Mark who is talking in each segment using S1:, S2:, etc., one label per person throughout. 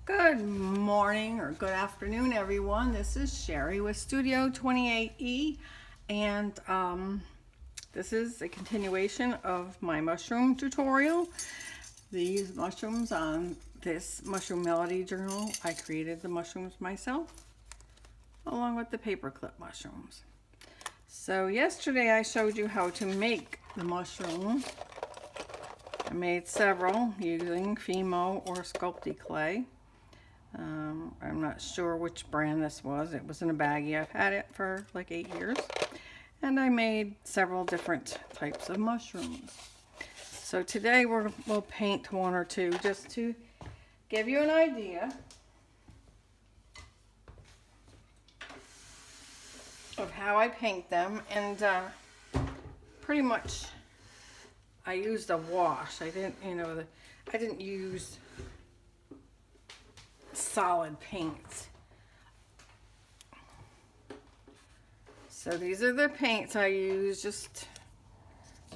S1: Good morning or good afternoon, everyone. This is Sherry with Studio 28E, and this is a continuation of my mushroom tutorial. These mushrooms on this Mushroom Melody Journal, I created the mushrooms myself, along with the paperclip mushrooms. So yesterday I showed you how to make the mushroom. I made several using Fimo or Sculpey clay. I'm not sure which brand this was. It was in a baggie. I've had it for like 8 years. And I made several different types of mushrooms. So today we'll paint one or two just to give you an idea of how I paint them. And pretty much I used a wash. I didn't use solid paints. So these are the paints I use. Just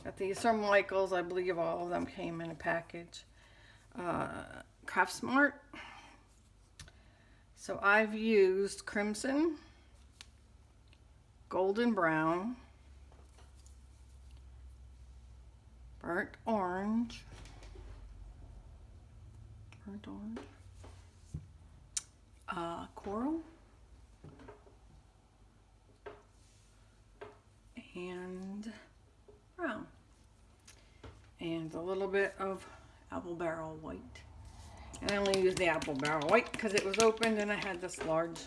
S1: got these from Michaels. I believe all of them came in a package. Craftsmart. So I've used crimson, golden brown, burnt orange, coral, and brown, and a little bit of apple barrel white. And I only used the apple barrel white because it was opened and I had this large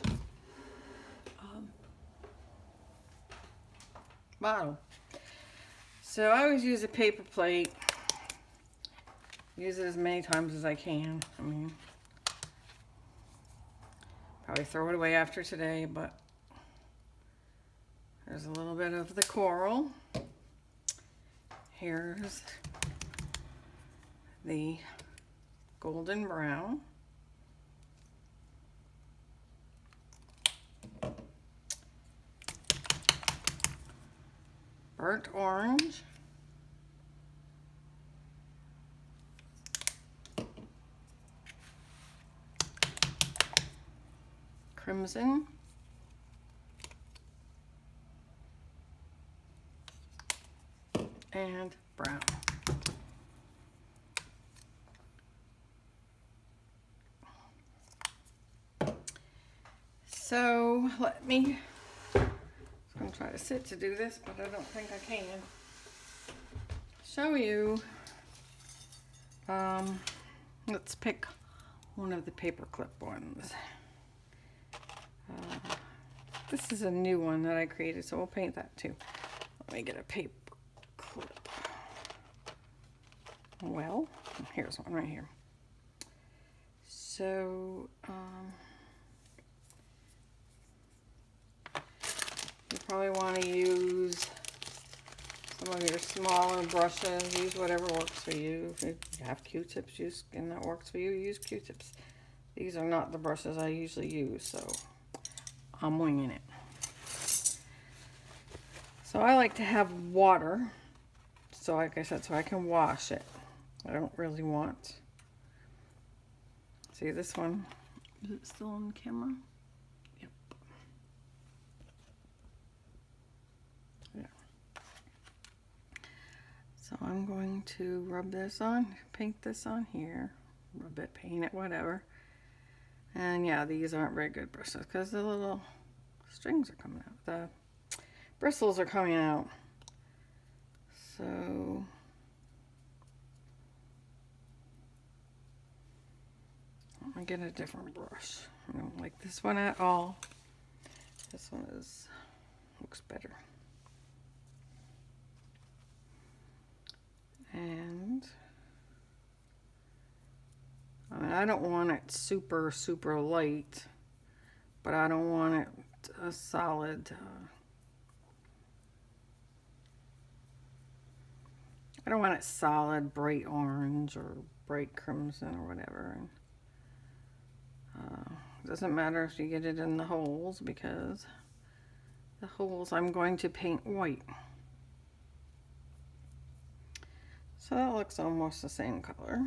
S1: bottle. So I always use a paper plate. Use it as many times as I can. I mean, probably throw it away after today, but there's a little bit of the coral. Here's the golden brown. Burnt orange. Crimson. And brown. So let me, I'm going to try to sit to do this, but I don't think I can. Show you, let's pick one of the paperclip ones. This is a new one that I created, so we'll paint that too. Let me get a paper clip. Well, here's one right here. So, you probably want to use some of your smaller brushes. Use whatever works for you. If you have Q-tips, and that works for you, use Q-tips. These are not the brushes I usually use, so I'm winging it. So I like to have water, so like I said, so I can wash it. I don't really want, see this one, is it still on camera? Yep. Yeah. So I'm going to rub this on, paint this on here, rub it, paint it, whatever. And yeah, these aren't very good brushes because the little strings are coming out. The bristles are coming out. So I'm gonna get a different brush. I don't like this one at all. This one looks better. And I mean, I don't want it super light, but I don't want it a solid. I don't want it solid bright orange or bright crimson or whatever. It doesn't matter if you get it in the holes, because the holes I'm going to paint white. So that looks almost the same color.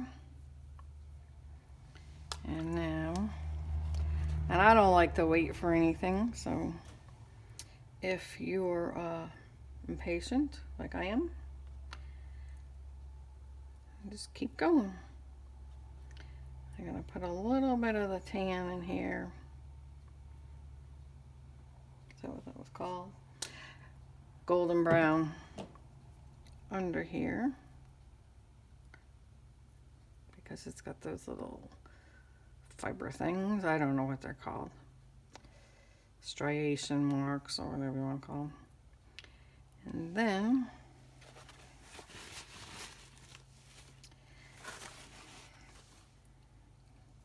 S1: And now I don't like to wait for anything, so if you're impatient like I am, just keep going. I'm gonna put a little bit of the tan in here. Is that what that was called? Golden brown under here, because it's got those little fiber things. I don't know what they're called. Striation marks or whatever you want to call them. And then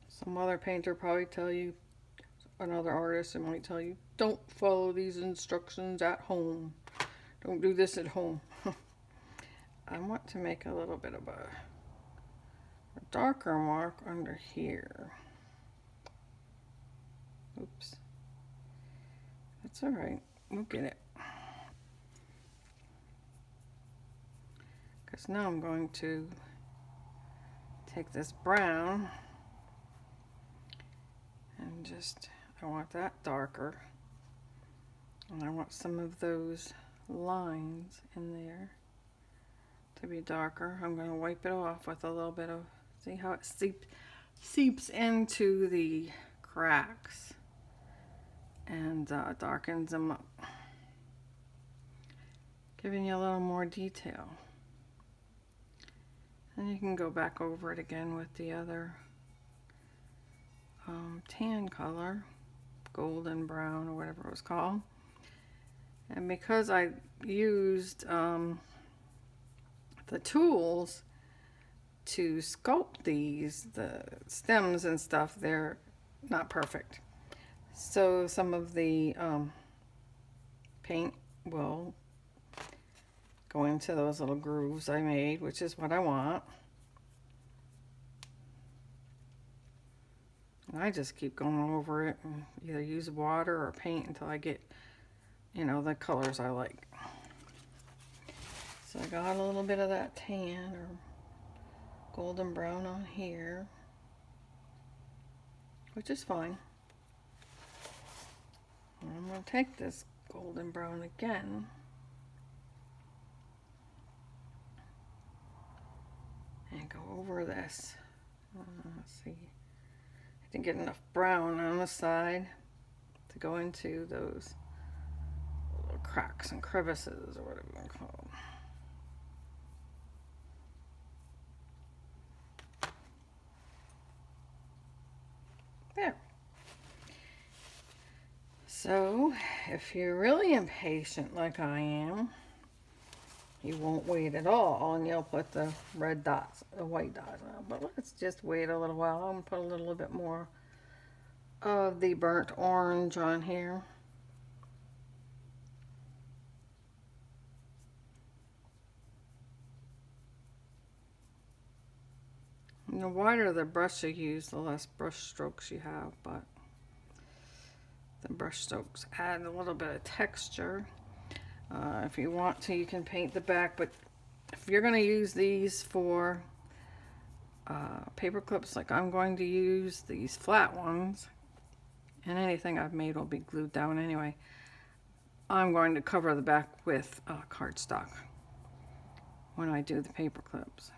S1: some other painter probably tell you, another artist might tell you, don't follow these instructions at home. Don't do this at home. I want to make a little bit of a darker mark under here. Oops. That's all right. We'll get it. Because now I'm going to take this brown and just, I want that darker. And I want some of those lines in there to be darker. I'm going to wipe it off with a little bit of, see how it seeps into the cracks and darkens them up, giving you a little more detail. And you can go back over it again with the other tan color, golden brown or whatever it was called. And because I used the tools to sculpt these, the stems and stuff, they're not perfect. So some of the paint will go into those little grooves I made, which is what I want. And I just keep going over it and either use water or paint until I get, you know, the colors I like. So I got a little bit of that tan or golden brown on here, which is fine. And I'm going to take this golden brown again and go over this. Let's see. I didn't get enough brown on the side to go into those little cracks and crevices or whatever you want to call them. There. So, if you're really impatient like I am, you won't wait at all and you'll put the red dots, the white dots on. But let's just wait a little while. I'm going to put a little bit more of the burnt orange on here. And the wider the brush you use, the less brush strokes you have, but the brush strokes add a little bit of texture. If you want to, you can paint the back, but if you're going to use these for paper clips, like I'm going to use these flat ones, and anything I've made will be glued down anyway, I'm going to cover the back with cardstock when I do the paper clips.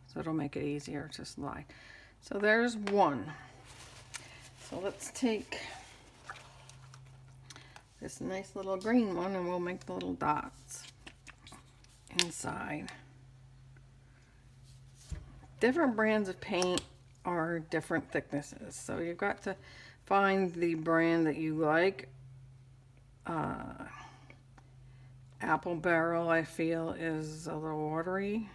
S1: So it'll make it easier to slide. So there's one. So let's take this nice little green one and we'll make the little dots inside. Different brands of paint are different thicknesses, so you've got to find the brand that you like. Apple Barrel, I feel, is a little watery,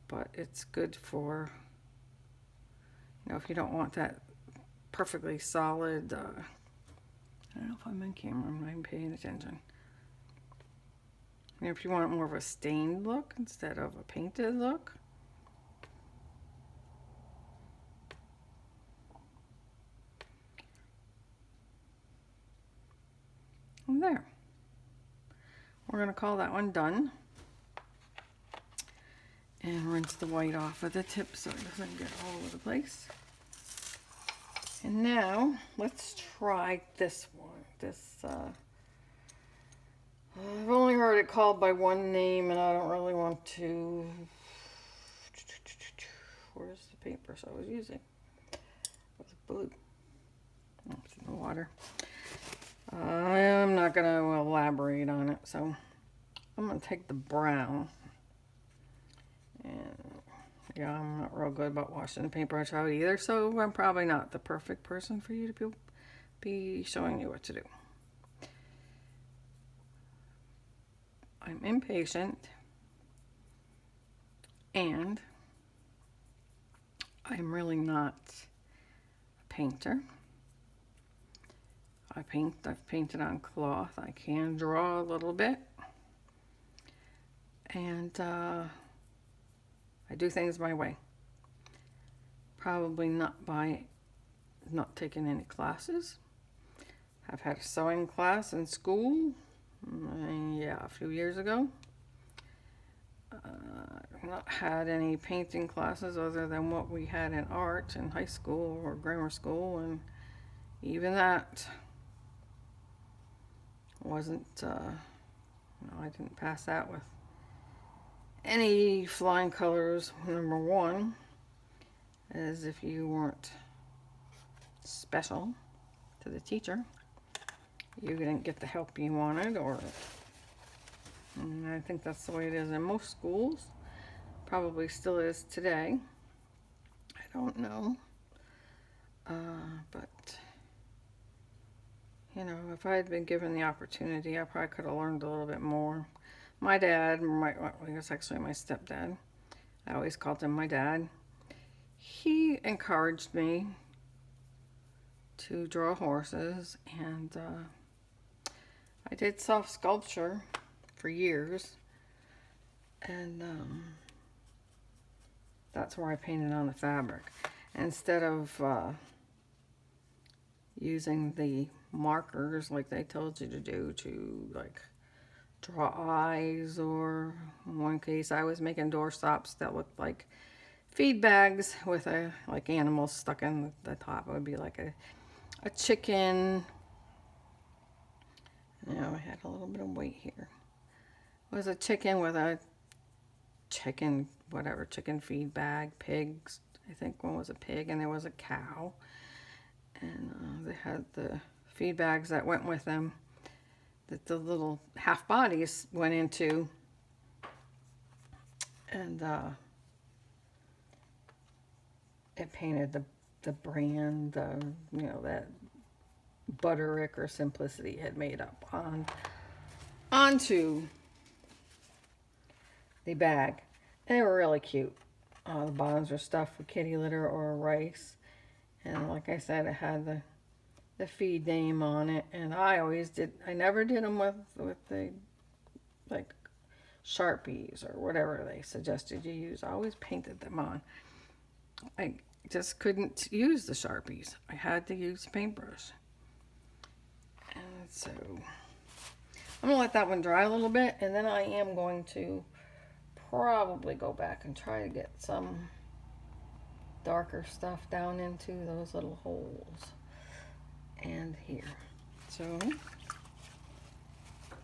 S1: but it's good for, you know, if you don't want that perfectly solid, I don't know if I'm in camera, I'm paying attention. And if you want more of a stained look instead of a painted look, and there. We're going to call that one done. And rinse the white off of the tip so it doesn't get all over the place. And now let's try this one. I've only heard it called by one name and I don't really want to. Where's the paper I was using? It was blue. Oh, it's in the water. I'm not going to elaborate on it, so I'm going to take the brown. And yeah, I'm not real good about washing the paintbrush out either, so I'm probably not the perfect person for you to be showing you what to do. I'm impatient, and I'm really not a painter. I've painted on cloth. I can draw a little bit, and I do things my way. Probably not by not taking any classes. I've had a sewing class in school, yeah, a few years ago. I've not had any painting classes other than what we had in art in high school or grammar school, and even that wasn't, I didn't pass that with any flying colors. Number one, as if you weren't special to the teacher, you didn't get the help you wanted, and I think that's the way it is in most schools. Probably still is today. I don't know. But, you know, if I had been given the opportunity, I probably could have learned a little bit more. My dad, he was actually my stepdad. I always called him my dad. He encouraged me to draw horses, and I did soft sculpture for years, and that's where I painted on the fabric. Instead of using the markers like they told you to do to like draw eyes, or in one case I was making doorstops that looked like feed bags with like animals stuck in the top. It would be like a chicken. Now I had a little bit of weight here. It was a chicken with a chicken feed bag. Pigs, I think one was a pig, and there was a cow, and they had the feed bags that went with them that the little half bodies went into, and it painted the brand, that Butterick or Simplicity had made up onto the bag. They were really cute. The bottoms were stuffed with kitty litter or rice, and like I said, it had the feed name on it. And I never did them with the like Sharpies or whatever they suggested you use. I always painted them on. I just couldn't use the Sharpies. I had to use the paintbrush. And so I'm gonna let that one dry a little bit, and then I am going to probably go back and try to get some darker stuff down into those little holes and here. So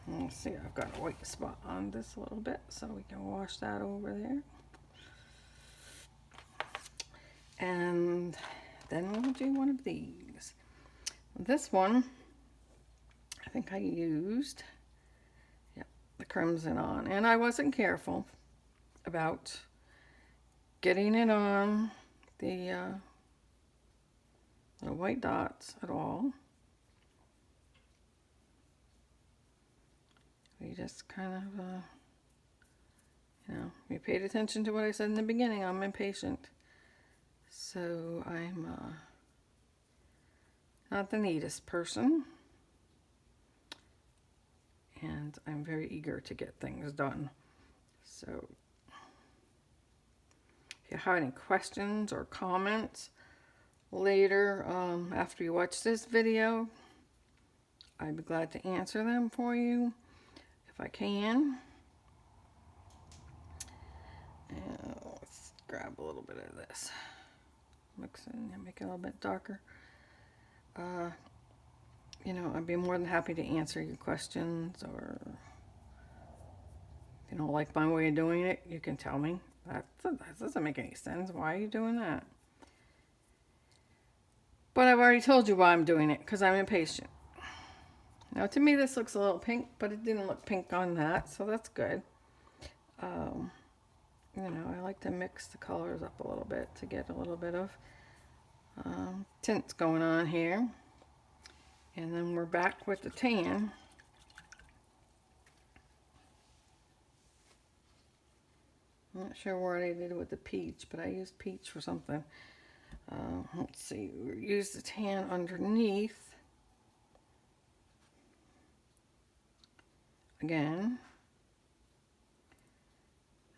S1: let's see, I've got a white spot on this a little bit, so we can wash that over there. And then we'll do one of these. This one, I think I used the crimson on, and I wasn't careful about getting it on the white dots at all. We just kind of, we paid attention to what I said in the beginning. I'm impatient. So I'm not the neatest person. And I'm very eager to get things done. So if you have any questions or comments later after you watch this video, I'd be glad to answer them for you if I can. grab a little bit of this. Mix it and make it a little bit darker. You know, I'd be more than happy to answer your questions, or if you don't like my way of doing it, you can tell me. That doesn't make any sense. Why are you doing that? But I've already told you why I'm doing it, because I'm impatient. Now, to me, this looks a little pink, but it didn't look pink on that, so that's good. You know, I like to mix the colors up a little bit to get a little bit of tints going on here. And then we're back with the tan. I'm not sure what I did with the peach, but I used peach for something. Let's see, we use the tan underneath. Again.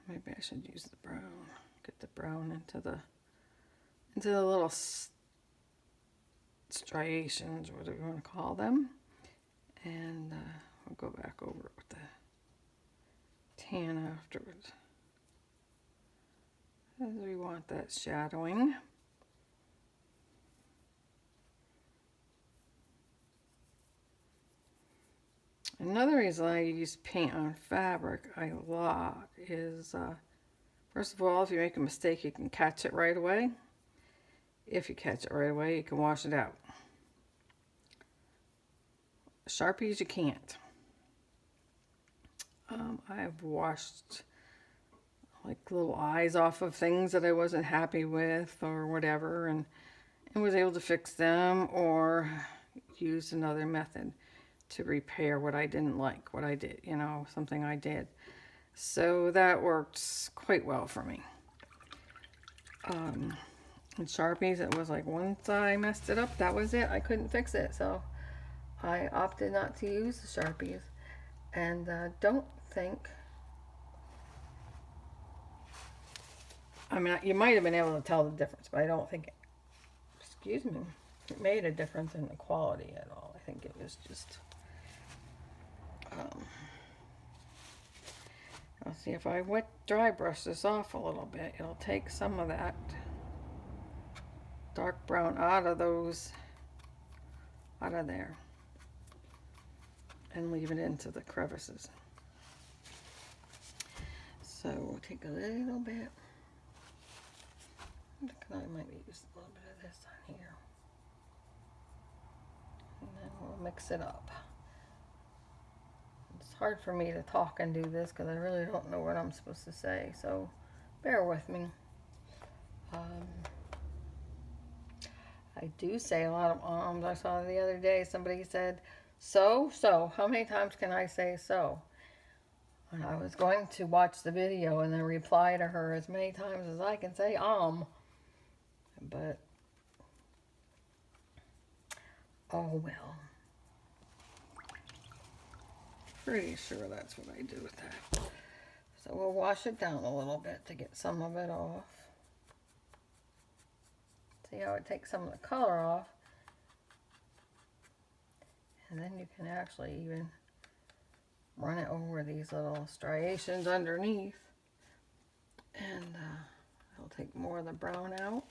S1: Maybe I should use the brown. Get the brown into the little striations, whatever you want to call them. And we'll go back over it with the tan afterwards. As we want that shadowing. Another reason I use paint on fabric a lot is, first of all, if you make a mistake, you can catch it right away. If you catch it right away, you can wash it out. Sharpies, you can't. I've washed like little eyes off of things that I wasn't happy with or whatever, and was able to fix them, or use another method to repair what I didn't like, what I did, you know, something I did. So that works quite well for me. And Sharpies, it was like once I messed it up, that was it. I couldn't fix it, so I opted not to use the Sharpies. And don't think, I mean, you might have been able to tell the difference, but I don't think, excuse me, it made a difference in the quality at all. I think it was just, let's see, if I dry brush this off a little bit, it'll take some of that dark brown out of there, and leave it into the crevices. So we'll take a little bit. I might use a little bit of this on here, and then we'll mix it up. It's hard for me to talk and do this because I really don't know what I'm supposed to say, so bear with me. I do say a lot of ums. I saw the other day somebody said, so, how many times can I say so? And I was going to watch the video and then reply to her as many times as I can say but oh well. Pretty sure that's what I do with that. So we'll wash it down a little bit to get some of it off. See how it takes some of the color off. And then you can actually even run it over these little striations underneath. And it'll take more of the brown out.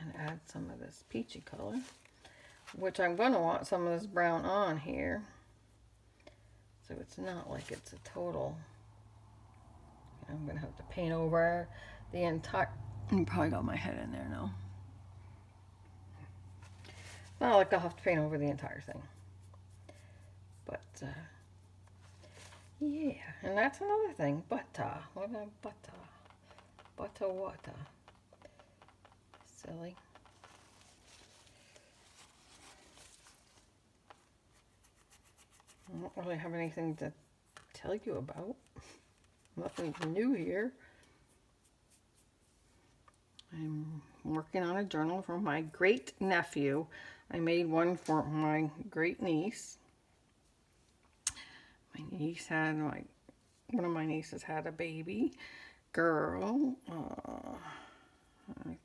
S1: And add some of this peachy color, which I'm going to want some of this brown on here, so it's not like it's a total, I'm going to have to paint over the entire, you probably got my head in there now, not like I'll have to paint over the entire thing, but yeah. And that's another thing, butter, what about butter water. Silly. I don't really have anything to tell you about. Nothing new here. I'm working on a journal for my great nephew. I made one for my great niece. My niece had, one of my nieces had a baby girl. I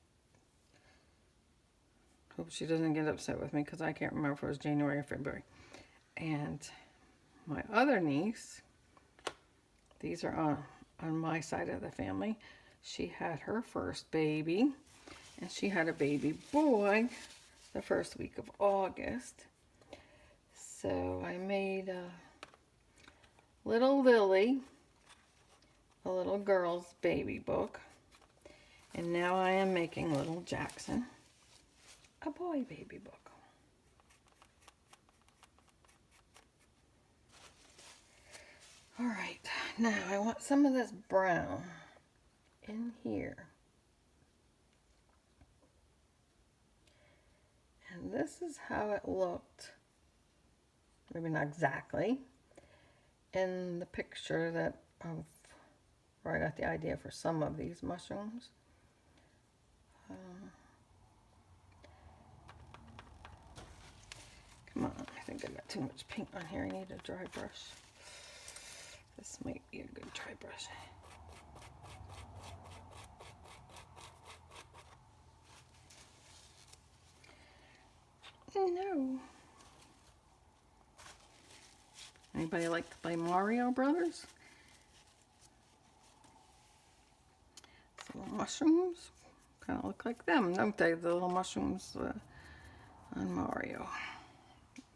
S1: hope she doesn't get upset with me because I can't remember if it was January or February. And my other niece, these are on my side of the family. She had her first baby, and she had a baby boy the first week of August. So I made Little Lily, a little girl's baby book. And now I am making Little Jackson, a boy baby book. All right, now I want some of this brown in here. And this is how it looked, maybe not exactly, in the picture that of where I got the idea for some of these mushrooms. Come on, I think I got too much paint on here. I need a dry brush. This might be a good dry brush. No. Anybody like to play Mario Brothers? So little mushrooms kind of look like them, don't they? The little mushrooms on Mario.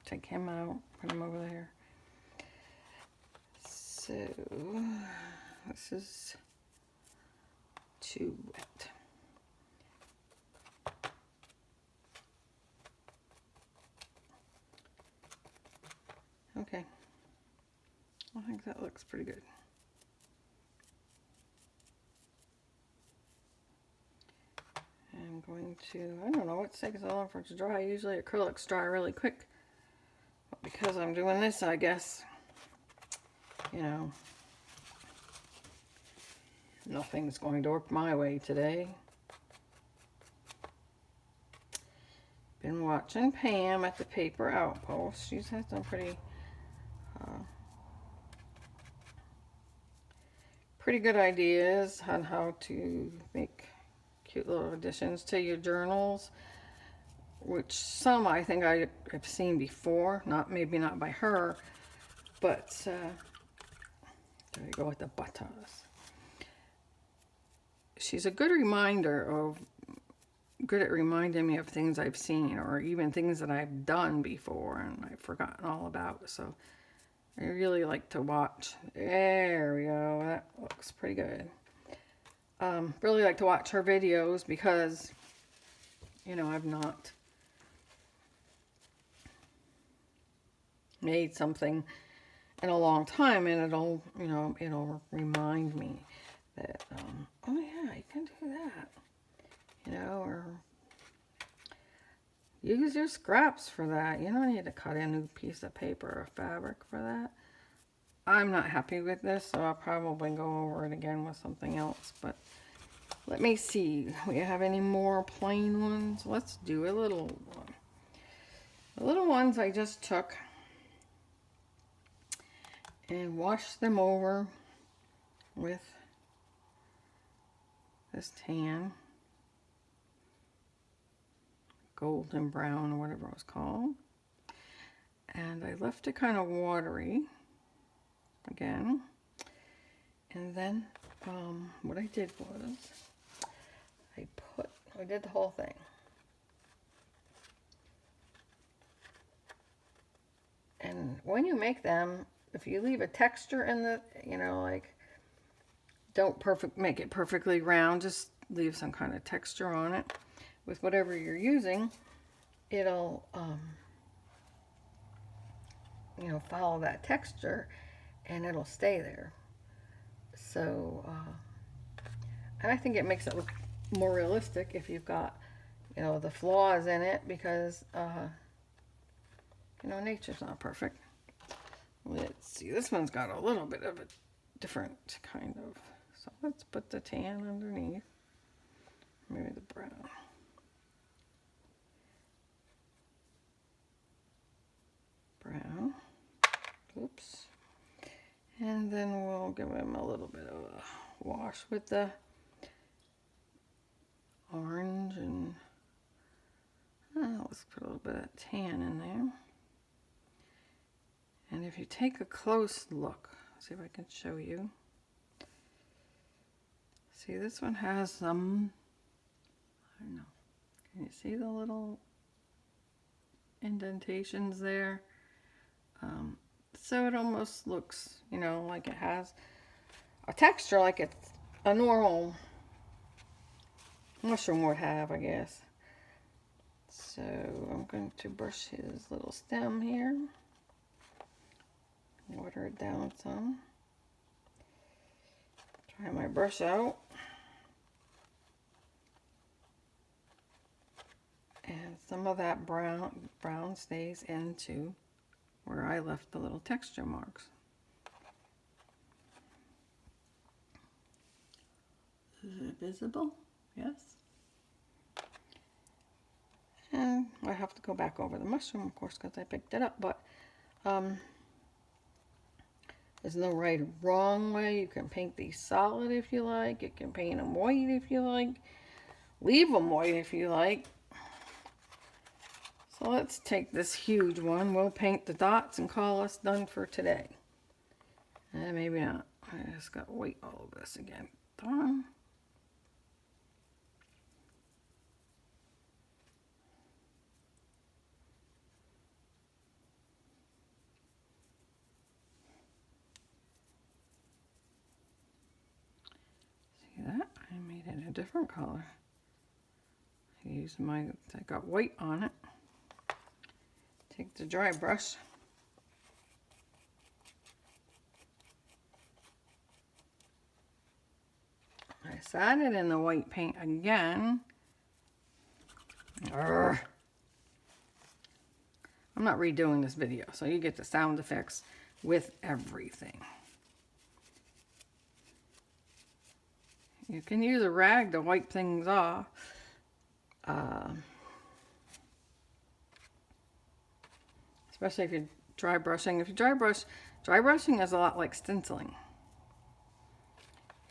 S1: Take him out, put him over there. So this is too wet. Okay, I think that looks pretty good. I'm going to, I don't know what's taking so long for it to dry. Usually acrylics dry really quick. But because I'm doing this, I guess, you know, nothing's going to work my way today. Been watching Pam at the Paper Outpost. She's had some pretty good ideas on how to make cute little additions to your journals, which some I think I have seen before, maybe not by her, but there you go with the buttons. She's a good at reminding me of things I've seen, or even things that I've done before and I've forgotten all about. So I really like to watch. There we go. That looks pretty good. Really like to watch her videos because, you know, I've not made something in a long time, and it'll remind me that, oh yeah, you can do that, you know, or use your scraps for that. You don't need to cut a new piece of paper or fabric for that. I'm not happy with this, so I'll probably go over it again with something else, but let me see. We have any more plain ones? Let's do a little one. The little ones I just took and washed them over with this tan, golden brown, or whatever it was called. And I left it kind of watery again. And then what I did was I did the whole thing. And when you make them, if you leave a texture in the, you know, like, don't make it perfectly round, just leave some kind of texture on it. With whatever you're using, it'll, you know, follow that texture and it'll stay there. So, and I think it makes it look more realistic if you've got, you know, the flaws in it, because, you know, nature's not perfect. Let's see, this one's got a little bit of a different kind of, so let's put the tan underneath, maybe the brown. Brown, oops, and then we'll give him a little bit of a wash with the orange, and let's put a little bit of tan in there. And if you take a close look, see if I can show you. See, this one has some, I don't know, can you see the little indentations there? So it almost looks, you know, like it has a texture like it's a normal mushroom would have, I guess. So I'm going to brush his little stem here. Water it down some. Try my brush out. And some of that brown stays into where I left the little texture marks. Is it visible? Yes. And I have to go back over the mushroom, of course, because I picked it up, but there's no right or wrong way. You can paint these solid if you like. You can paint them white if you like. Leave them white if you like. So let's take this huge one. We'll paint the dots and call us done for today. And maybe not. I just got white all over this again. Darn. See that? I made it a different color. I got white on it. Take the dry brush. I sat it in the white paint again. Urgh. I'm not redoing this video, so you get the sound effects with everything. You can use a rag to wipe things off. Especially if you're dry brushing. If you dry brushing is a lot like stenciling.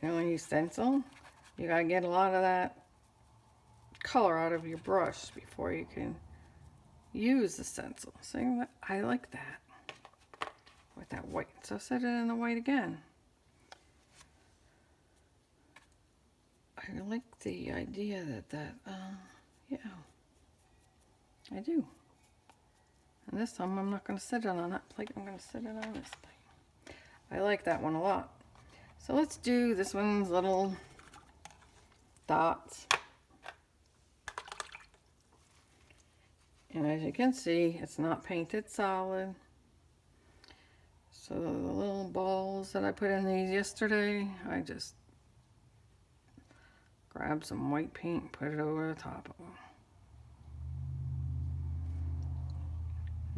S1: You know, when you stencil, you gotta get a lot of that color out of your brush before you can use the stencil. See, I like that with that white. So set it in the white again. I like the idea yeah, I do. And this time I'm not going to sit it on that plate, I'm going to sit it on this plate. I like that one a lot. So let's do this one's little dots. And as you can see, it's not painted solid. So the little balls that I put in these yesterday, I just grabbed some white paint and put it over the top of them.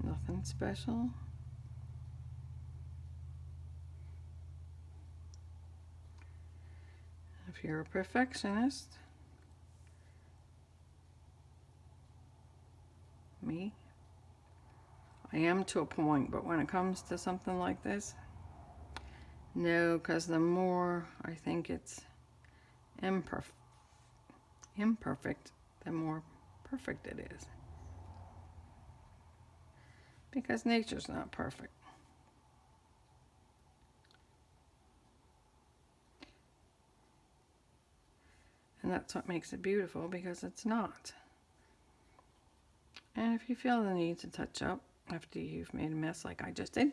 S1: Nothing special. If you're a perfectionist, me, I am to a point, but when it comes to something like this, no, because the more I think it's imperfect, the more perfect it is. Because nature's not perfect. And that's what makes it beautiful, because it's not. And if you feel the need to touch up after you've made a mess like I just did,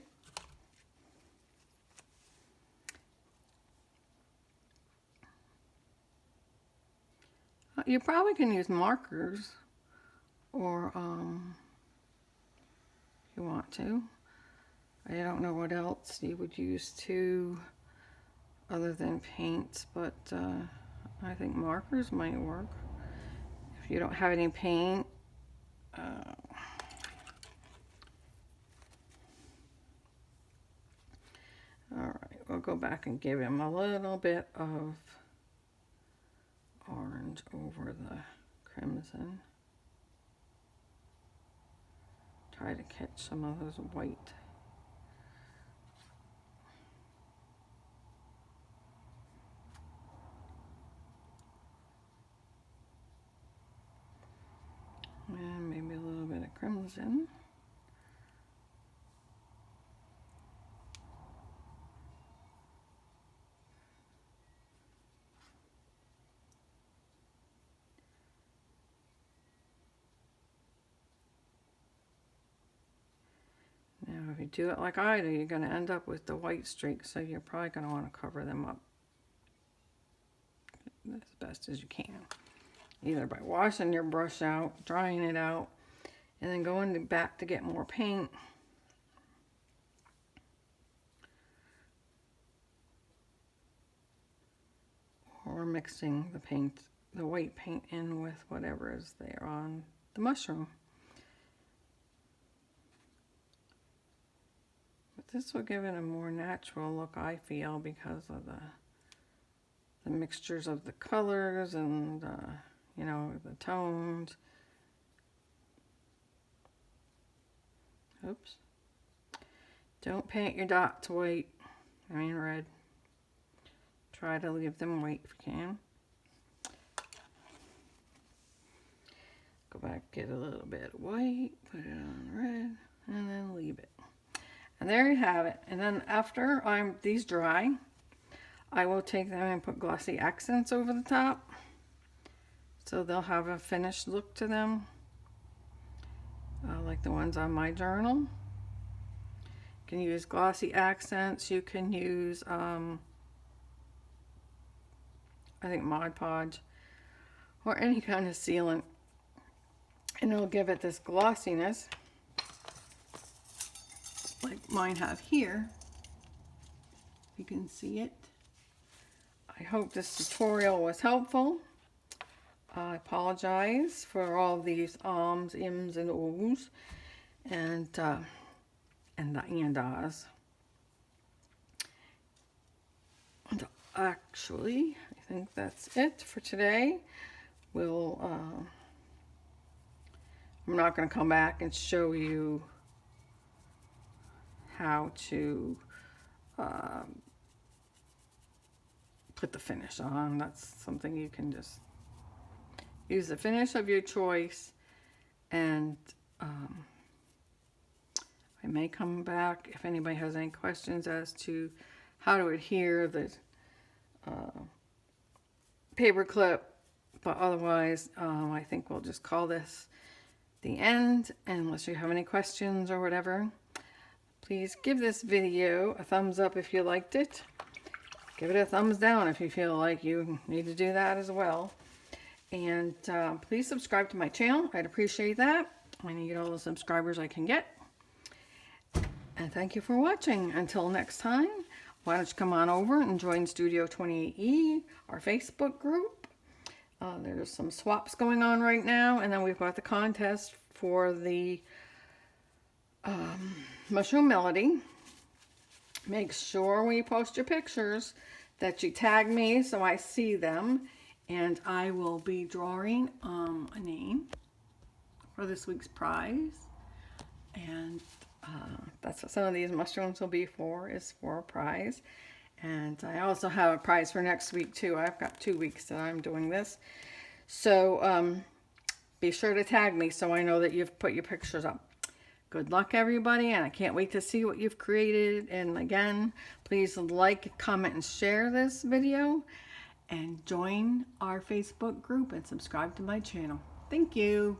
S1: you probably can use markers, or if you want to. I don't know what else you would use too, other than paints, but I think markers might work. If you don't have any paint, alright, we'll go back and give him a little bit of orange over the crimson. Try to catch some of those white. And maybe a little bit of crimson. you do it like I do, you're going to end up with the white streaks, so you're probably going to want to cover them up as best as you can. Either by washing your brush out, drying it out, and then going back to get more paint. Or mixing the paint, the white paint in with whatever is there on the mushroom. But this will give it a more natural look, I feel, because of the mixtures of the colors and you know, the tones. Oops. Don't paint your dots white, I mean red. Try to leave them white if you can. Go back, get a little bit of white, put it on red, and then leave it. And there you have it. And then after these dry, I will take them and put glossy accents over the top, so they'll have a finished look to them, like the ones on my journal. You can use glossy accents. You can use I think Mod Podge or any kind of sealant, and it'll give it this glossiness like mine have here. You can see it. I hope this tutorial was helpful. I apologize for all these ums, ims, and ohs, and the andas. And actually, I think that's it for today. We'll, I'm not going to come back and show you how to put the finish on. That's something you can just use the finish of your choice, and I may come back if anybody has any questions as to how to adhere the paper clip, but otherwise I think we'll just call this the end. And unless you have any questions or whatever, please give this video a thumbs up if you liked it. Give it a thumbs down if you feel like you need to do that as well. And please subscribe to my channel. I'd appreciate that. I need all the subscribers I can get. And thank you for watching. Until next time, why don't you come on over and join Studio 28E, our Facebook group. There's some swaps going on right now, and then we've got the contest for the Mushroom Melody. Make sure when you post your pictures that you tag me so I see them, and I will be drawing a name for this week's prize. And that's what some of these mushrooms will be for, is for a prize. And I also have a prize for next week too. I've got 2 weeks that I'm doing this. So be sure to tag me so I know that you've put your pictures up. Good luck, everybody, and I can't wait to see what you've created. And again, please like, comment, and share this video, and join our Facebook group and subscribe to my channel. Thank you.